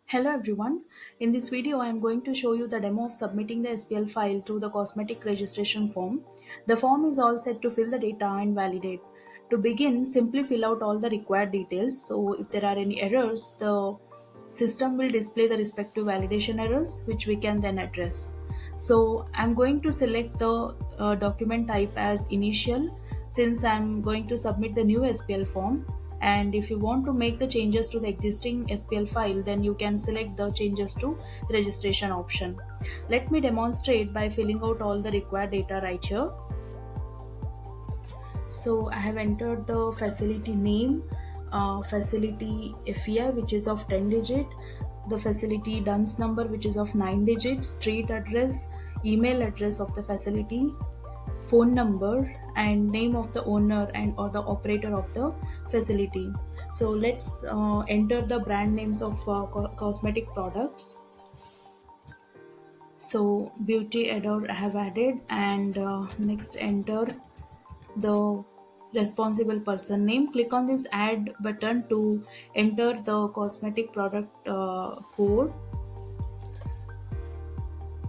Hello everyone. In this video, I am going to show you the demo of submitting the SPL file to the Cosmetic Registration Form. The form is all set to fill the data and validate. To begin, simply fill out all the required details. So if there are any errors, the system will display the respective validation errors, which we can then address. So I'm going to select the document type as initial since I'm going to submit the new SPL form. And if you want to make the changes to the existing SPL file, then you can select the changes to registration option. Let me demonstrate by filling out all the required data right here. So I have entered the facility name, facility FEI which is of 10 digit, the facility DUNS number which is of 9 digits, street address, email address of the facility, phone number and name of the owner and or the operator of the facility. So let's enter the brand names of cosmetic products. So beauty adore I have added, and next enter the responsible person name. Click on this add button to enter the cosmetic product code.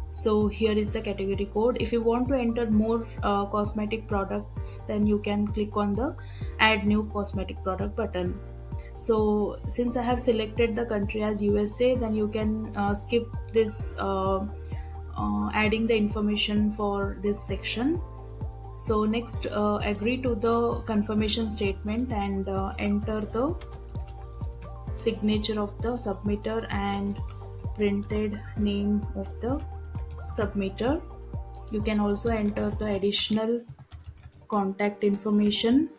So here is the category code. If you want to enter more cosmetic products, then you can click on the add new cosmetic product button. So since I have selected the country as USA, then you can skip this adding the information for this section. So next agree to the confirmation statement and enter the signature of the submitter and printed name of the submitter. You can also enter the additional contact information.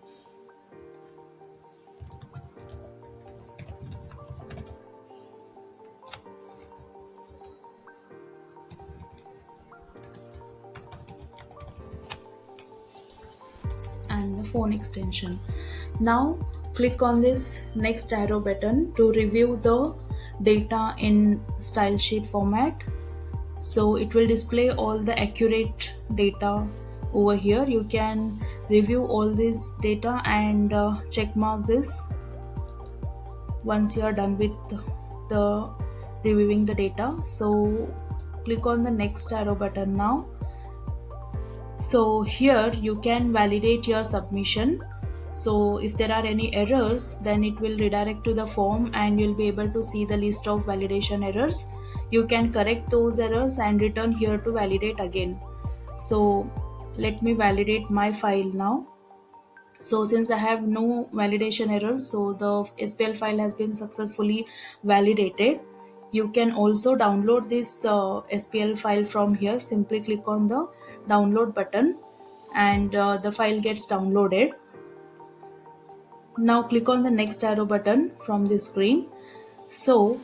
And the phone extension. Now click on this next arrow button to review the data in style sheet format. So it will display all the accurate data over here. You can review all this data and check mark this once you are done with the reviewing the data. So click on the next arrow button now. So here you can validate your submission. So if there are any errors, then it will redirect to the form and you'll be able to see the list of validation errors. You can correct those errors and return here to validate again. So let me validate my file now. So since I have no validation errors, so the SPL file has been successfully validated. You can also download this SPL file from here. Simply click on the download button and the file gets downloaded. Now click on the next arrow button from this screen. So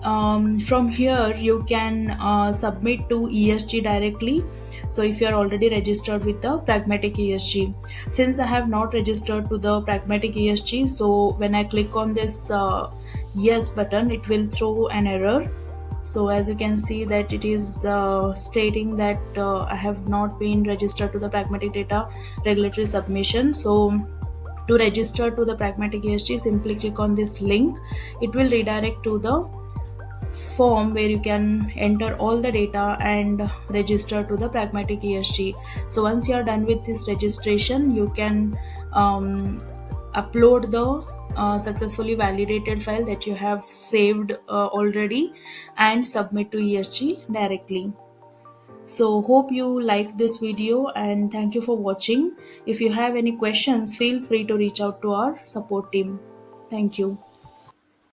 from here you can submit to ESG directly. So if you are already registered with the Pragmatic ESG, since I have not registered to the Pragmatic ESG, so when I click on this yes button, it will throw an error. So as you can see that it is stating that I have not been registered to the Pragmatic Data Regulatory Submission. So to register to the Pragmatic ESG, simply click on this link. It will redirect to the form where you can enter all the data and register to the Pragmatic ESG. So once you are done with this registration, you can upload the successfully validated file that you have saved already and submit to ESG directly. So hope you liked this video and thank you for watching. If you have any questions, feel free to reach out to our support team. Thank you.